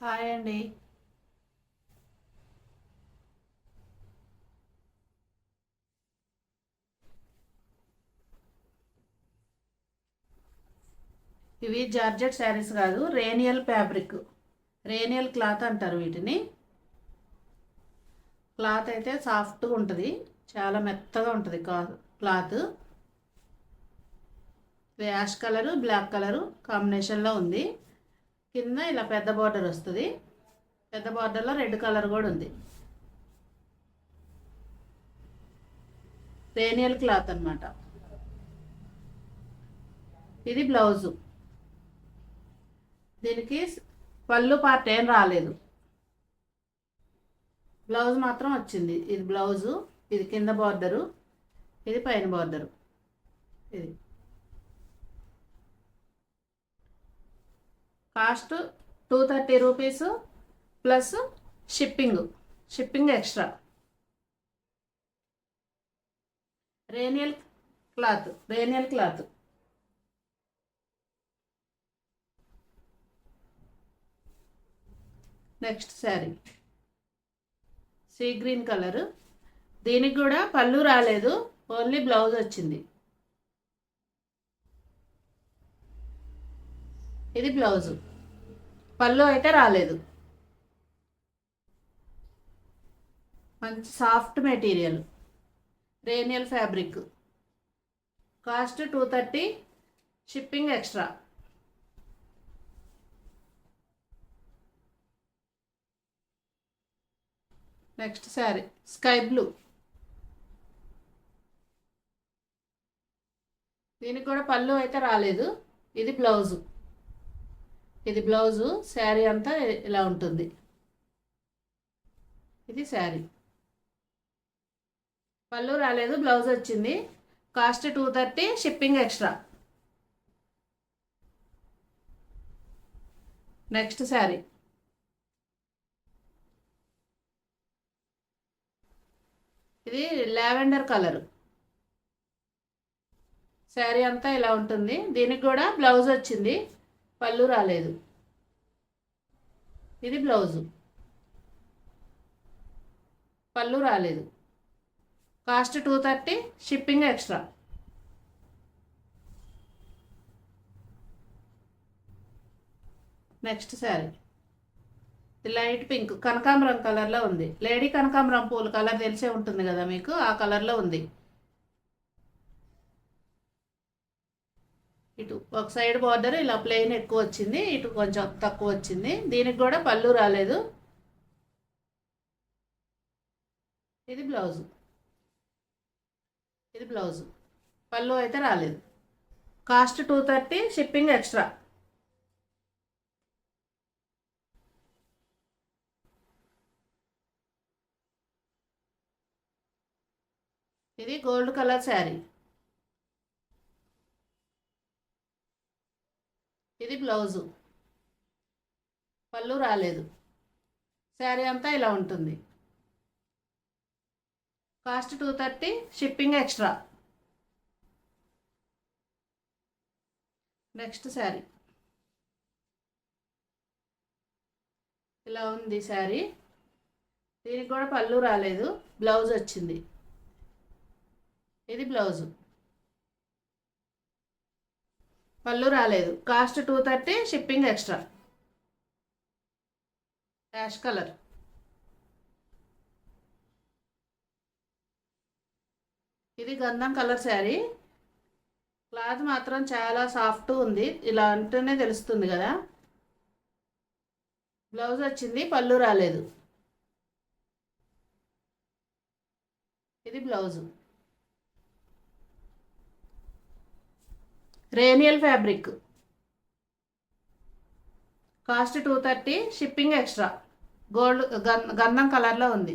Hi అండి. ఇవి georgette saris కాదు, రేనియల్ ఫ్యాబ్రిక్, రేనియల్ క్లాత్ అంటారు వీటిని. క్లాత్ అయితే సాఫ్ట్గా ఉంటుంది, చాలా మెత్తగా ఉంటుంది క్లాత్. ఇది యాష్ కలరు బ్లాక్ కలరు కాంబినేషన్లో ఉంది. కింద ఇలా పెద్ద బార్డర్ వస్తుంది, పెద్ద బార్డర్లో రెడ్ కలర్ కూడా ఉంది. రేనియల్ క్లాత్ అన్నమాట. ఇది బ్లౌజు. దీనికి పళ్ళు పార్ట్ ఏం రాలేదు, బ్లౌజ్ మాత్రం వచ్చింది. ఇది బ్లౌజు, ఇది కింద బార్డరు, ఇది పైన బార్డరు. ఇది cost 230 rupees plus shipping extra. రేనియల్ రేనియల్ cloth. Next sari sea green colour. దీనికి కూడా పళ్ళు రాలేదు, ఓన్లీ బ్లౌజ్ వచ్చింది. ఇది బ్లౌజు, పళ్ళు అయితే రాలేదు. మంచి సాఫ్ట్ మెటీరియల్, రేనియల్ fabric. Cost 230, shipping extra. Next sari sky blue. దీనికి కూడా పళ్ళు అయితే రాలేదు. ఇది బ్లౌజు, శారీ అంతా ఇలా ఉంటుంది. ఇది శారీ, పళ్ళు రాలేదు, బ్లౌజ్ వచ్చింది. Cost 230, shipping extra. Next sari ఇది లావెండర్ కలర్. శారీ అంతా ఇలా ఉంటుంది. దీనికి కూడా బ్లౌజ్ వచ్చింది, పళ్ళు రాలేదు. ఇది బ్లౌజు, పళ్ళు రాలేదు. Cost 230, shipping extra. Next sari light pink కనకాంబరం కలర్లో ఉంది. లేడీ కనకాంబరం పూల కలర్ తెలిసే ఉంటుంది కదా మీకు, ఆ కలర్లో ఉంది. ఇటు ఒక సైడ్ బార్డర్ ఇలా ప్లెయిన్ ఎక్కువ వచ్చింది, ఇటు కొంచెం తక్కువ వచ్చింది. దీనికి కూడా పళ్ళు రాలేదు. ఇది బ్లౌజు, పళ్ళు అయితే రాలేదు. Cost 230, shipping extra. ఇది గోల్డ్ కలర్ శారీ. ఇది బ్లౌజు, పళ్ళు రాలేదు. శారీ అంతా ఇలా ఉంటుంది. Cost 230, shipping extra. Next sari ఇలా ఉంది శారీ. దీనికి కూడా పళ్ళు రాలేదు, బ్లౌజ్ వచ్చింది. ఇది బ్లౌజు, పళ్ళు రాలేదు. Cost 230, shipping extra. Ash colour. ఇది గంధం కలర్ శారీ. క్లాత్ మాత్రం చాలా సాఫ్ట్ ఉంది, ఇలా అంటేనే తెలుస్తుంది కదా. బ్లౌజ్ వచ్చింది, పళ్ళు రాలేదు. ఇది బ్లౌజు, రేనియల్ fabric. Cost 230, shipping extra. Gold గంధం కలర్లో ఉంది.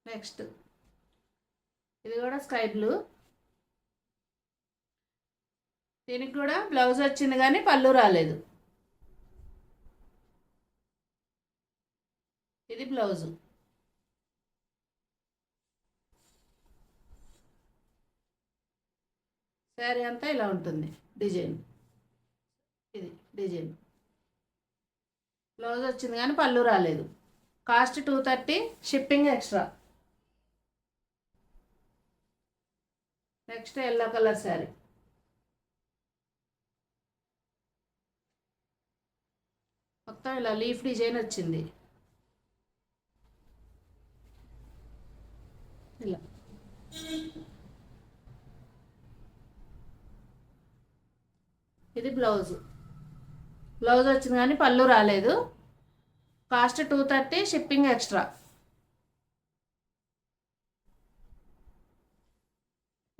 నెక్స్ట్ ఇది కూడా స్కై బ్లూ. దీనికి కూడా బ్లౌజ్ వచ్చింది కానీ పళ్ళు రాలేదు. ఇది బ్లౌజు, శారీ అంతా ఇలా ఉంటుంది డిజైన్. ఇది డిజైన్. బ్లౌజ్ వచ్చింది కానీ పళ్ళు రాలేదు. Cost 230, shipping extra. Next yellow colour sari. మొత్తం ఇలా లీఫ్ డిజైన్ వచ్చింది. ఇలా ఇది బ్లౌజ్. బ్లౌజ్ వచ్చింది కానీ పళ్ళు రాలేదు. Cost 230, shipping extra.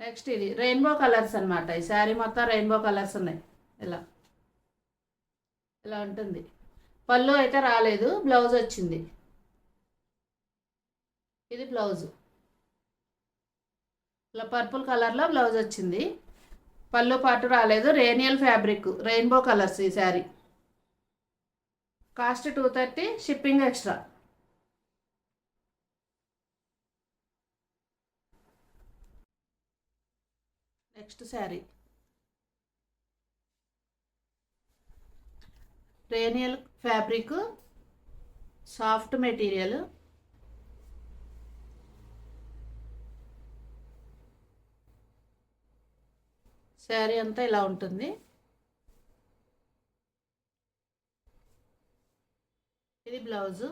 నెక్స్ట్ ఇది రెయిన్బో కలర్స్ అనమాట. ఈ శారీ మొత్తం రెయిన్బో కలర్స్ ఉన్నాయి. ఇలా ఇలా ఉంటుంది. పళ్ళు అయితే రాలేదు, బ్లౌజ్ వచ్చింది. ఇది బ్లౌజ్. ఇలా పర్పుల్ కలర్లో బ్లౌజ్ వచ్చింది. పళ్ళు పాటు రాలేదు. రేనియల్ ఫ్యాబ్రిక్, రెయిన్బో కలర్స్ ఈ sari. Cost 230, shipping extra. Next sari రేనియల్ ఫ్యాబ్రిక్, సాఫ్ట్ మెటీరియల్. శారీ అంతా ఇలా ఉంటుంది. ఇది బ్లౌజు.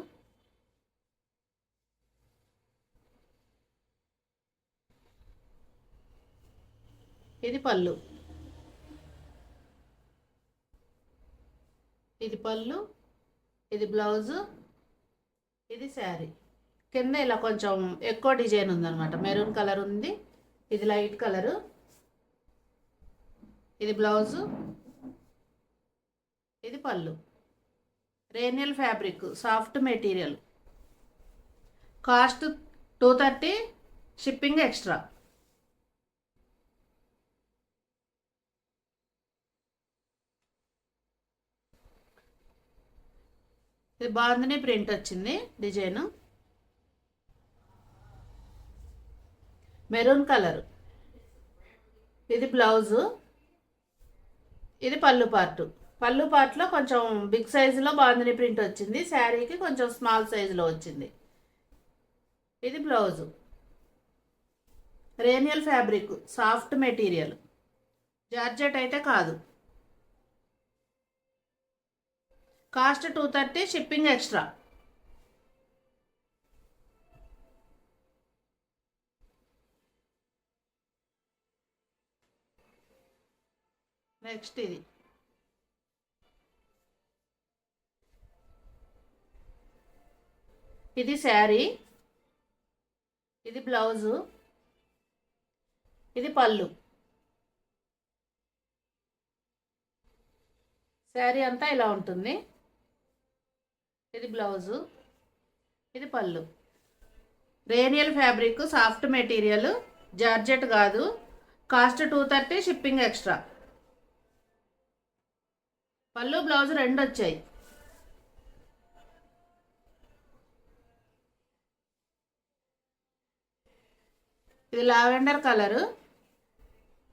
ఇది పళ్ళు. ఇది పళ్ళు, ఇది బ్లౌజు, ఇది శారీ. కింద ఇలా కొంచెం ఎక్కువ డిజైన్ ఉందన్నమాట. మెరూన్ కలర్ ఉంది, ఇది లైట్ కలరు. ఇది బ్లౌజు, ఇది పళ్ళు. రేనియల్ fabric, soft material. Cost 230, shipping extra. ఇది బాందిని ప్రింట్ వచ్చింది డిజైన్. Maroon colour. ఇది బ్లౌజు, ఇది పళ్ళు పార్టు. పళ్ళు పార్ట్లో కొంచెం బిగ్ సైజులో బాందిని ప్రింట్ వచ్చింది. శారీకి కొంచెం స్మాల్ సైజులో వచ్చింది. ఇది బ్లౌజు. రేనియల్ ఫ్యాబ్రిక్, సాఫ్ట్ మెటీరియల్. జార్జెట్ అయితే కాదు. Cost 230, shipping extra. నెక్స్ట్ ఇది శారీ, ఇది బ్లౌజు, ఇది పళ్ళు. శారీ అంతా ఇలా ఉంటుంది. ఇది బ్లౌజు, ఇది పళ్ళు. రేనియల్ ఫ్యాబ్రిక్, సాఫ్ట్ మెటీరియల్, జార్జెట్ కాదు. Cost 230, shipping extra. పళ్ళు బ్లౌజ్ రెండు వచ్చాయి. ఇది లావెండర్ కలరు.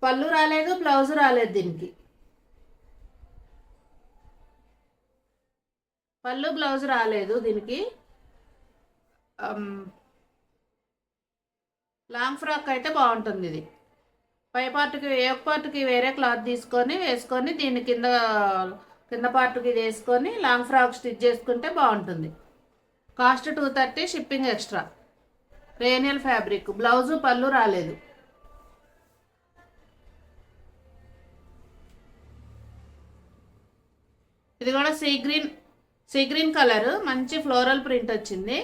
పళ్ళు రాలేదు, బ్లౌజ్ రాలేదు దీనికి. పళ్ళు బ్లౌజ్ రాలేదు దీనికి. లాంగ్ ఫ్రాక్ అయితే బాగుంటుంది. ఇది పై పార్ట్కి, ఏ పార్ట్కి వేరే క్లాత్ తీసుకొని వేసుకొని దీన్ని కింద పార్ట్కి ఇది వేసుకొని లాంగ్ ఫ్రాక్ స్టిచ్ చేసుకుంటే బాగుంటుంది. Cost 230, shipping extra. రేనియల్ ఫ్యాబ్రిక్. బ్లౌజు పళ్ళు రాలేదు. ఇది కూడా సీ గ్రీన్ కలర్, మంచి ఫ్లోరల్ ప్రింట్ వచ్చింది.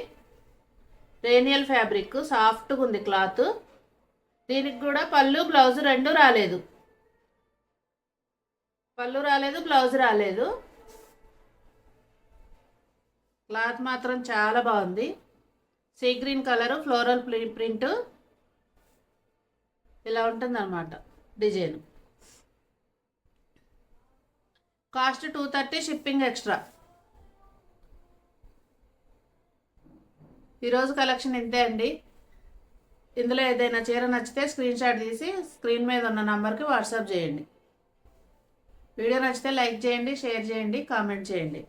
రేనియల్ ఫ్యాబ్రిక్, సాఫ్ట్గా ఉంది క్లాత్. దీనికి కూడా పళ్ళు బ్లౌజ్ రెండు రాలేదు. పళ్ళు రాలేదు, బ్లౌజ్ రాలేదు. క్లాత్ మాత్రం చాలా బాగుంది. Sea green colour, floral print. ఇలా ఉంటుందన్నమాట డిజైన్. Cost 230, shipping extra. ఈరోజు కలెక్షన్ ఇంతే అండి. ఇందులో ఏదైనా చీర నచ్చితే స్క్రీన్ షాట్ తీసి స్క్రీన్ మీద ఉన్న నంబర్కి వాట్సాప్ చేయండి. వీడియో నచ్చితే లైక్ చేయండి, షేర్ చేయండి, కామెంట్ చేయండి.